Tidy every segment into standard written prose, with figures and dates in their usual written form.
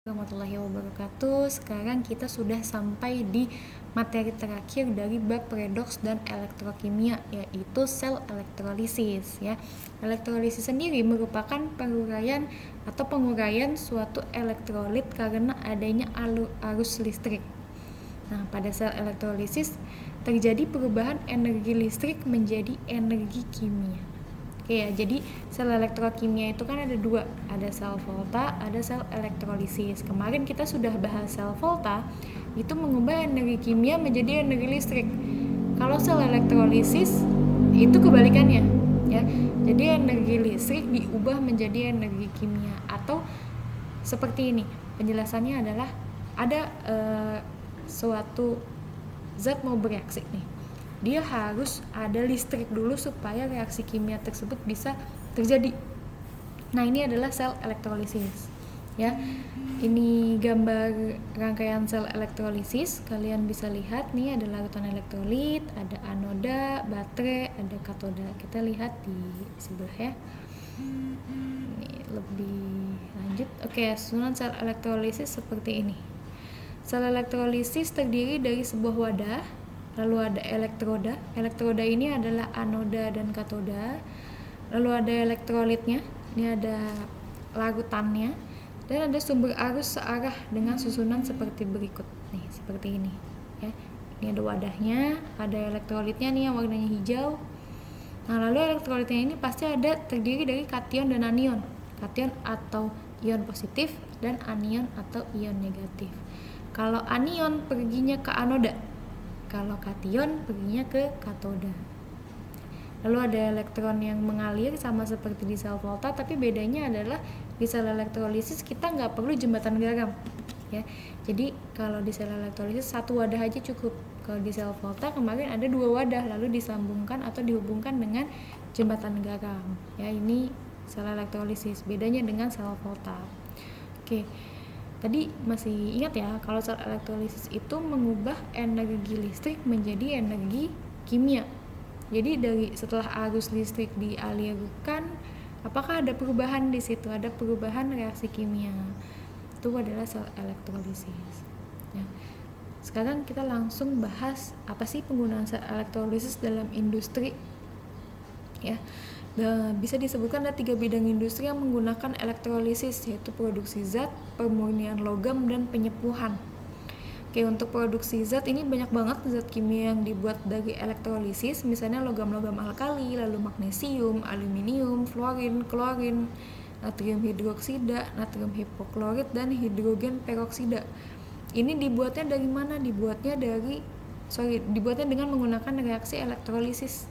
Warahmatullahi wabarakatuh. Sekarang kita sudah sampai di materi terakhir dari bab redoks dan elektrokimia, yaitu sel elektrolisis ya. Elektrolisis sendiri merupakan peruraian atau penguraian suatu elektrolit karena adanya arus listrik. Nah, pada sel elektrolisis terjadi perubahan energi listrik menjadi energi kimia. Oke ya, jadi sel elektrokimia itu kan ada dua, ada sel volta, ada sel elektrolisis. Kemarin kita sudah bahas sel volta, itu mengubah energi kimia menjadi energi listrik. Kalau sel elektrolisis itu kebalikannya, ya. Jadi energi listrik diubah menjadi energi kimia, atau seperti ini. Penjelasannya adalah ada suatu zat mau bereaksi nih. Dia harus ada listrik dulu supaya reaksi kimia tersebut bisa terjadi. Nah, ini adalah sel elektrolisis ya. Ini gambar rangkaian sel elektrolisis. Kalian bisa lihat nih, ada larutan elektrolit, ada anoda, baterai, ada katoda. Kita lihat di sebelah ya. Ini lebih lanjut. Oke, susunan sel elektrolisis seperti ini. Sel elektrolisis terdiri dari sebuah wadah. Lalu ada elektroda. Elektroda ini adalah anoda dan katoda. Lalu ada elektrolitnya. Ini ada larutannya. Dan ada sumber arus searah dengan susunan seperti berikut. Nih, seperti ini. Ya. Ini ada wadahnya, ada elektrolitnya nih yang warnanya hijau. Nah, lalu elektrolitnya ini pasti ada terdiri dari kation dan anion. Kation atau ion positif dan anion atau ion negatif. Kalau anion perginya ke anoda, kalau kation perginya ke katoda. Lalu ada elektron yang mengalir sama seperti di sel volta, tapi bedanya adalah di sel elektrolisis kita nggak perlu jembatan garam ya. Jadi kalau di sel elektrolisis satu wadah aja cukup. Kalau di sel volta kemarin ada dua wadah lalu disambungkan atau dihubungkan dengan jembatan garam ya. Ini sel elektrolisis, bedanya dengan sel volta. Oke. Tadi masih ingat ya, kalau sel elektrolisis itu mengubah energi listrik menjadi energi kimia. Jadi setelah arus listrik dialirkan, apakah ada perubahan di situ? Ada perubahan reaksi kimia. Itu adalah sel elektrolisis. Ya. Sekarang kita langsung bahas apa sih penggunaan sel elektrolisis dalam industri. Ya. Bisa disebutkan ada 3 bidang industri yang menggunakan elektrolisis, yaitu produksi zat, pemurnian logam, dan penyepuhan. Oke, untuk produksi zat ini banyak banget zat kimia yang dibuat dari elektrolisis, misalnya logam-logam alkali, lalu magnesium, aluminium, fluorin, klorin, natrium hidroksida, natrium hipoklorit, dan hidrogen peroksida. Ini dibuatnya dari mana? Dibuatnya dengan menggunakan reaksi elektrolisis.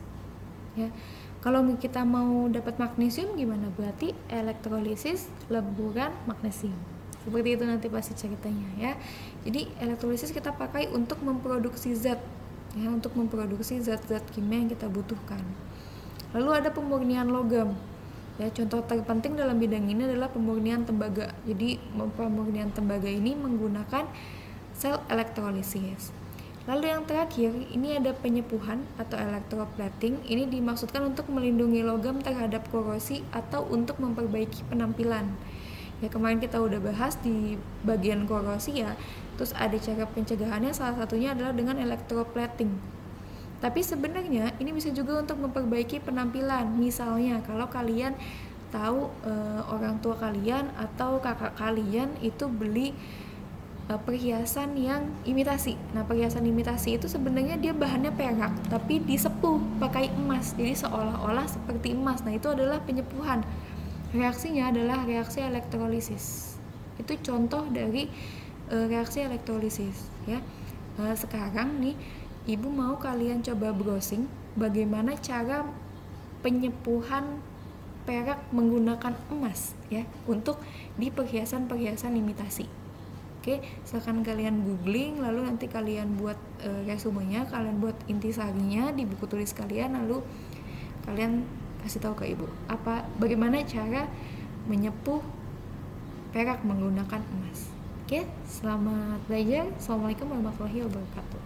Ya. Kalau kita mau dapat magnesium gimana? Berarti elektrolisis leburan magnesium. Seperti itu nanti pasti ceritanya ya. Jadi elektrolisis kita pakai untuk memproduksi zat ya, untuk memproduksi zat-zat kimia yang kita butuhkan. Lalu ada pemurnian logam. Ya, contoh terpenting dalam bidang ini adalah pemurnian tembaga. Jadi pemurnian tembaga ini menggunakan sel elektrolisis. Lalu yang terakhir, ini ada penyepuhan atau electroplating. Ini dimaksudkan untuk melindungi logam terhadap korosi atau untuk memperbaiki penampilan. Ya, kemarin kita udah bahas di bagian korosi ya. Terus ada cara pencegahannya, salah satunya adalah dengan electroplating. Tapi sebenarnya ini bisa juga untuk memperbaiki penampilan. Misalnya kalau kalian tahu orang tua kalian atau kakak kalian itu beli perhiasan yang imitasi. Nah, perhiasan imitasi itu sebenarnya dia bahannya perak, tapi disepuh pakai emas. Jadi seolah-olah seperti emas. Nah, itu adalah penyepuhan. Reaksinya adalah reaksi elektrolisis. Itu contoh dari reaksi elektrolisis ya. Sekarang nih, Ibu mau kalian coba browsing bagaimana cara penyepuhan perak menggunakan emas ya untuk di perhiasan-perhiasan imitasi. Oke, silakan kalian googling, lalu nanti kalian buat resumenya, kalian buat intisarinya di buku tulis kalian, lalu kalian kasih tahu ke Ibu bagaimana cara menyepuh perak menggunakan emas. Oke, selamat belajar. Assalamualaikum warahmatullahi wabarakatuh.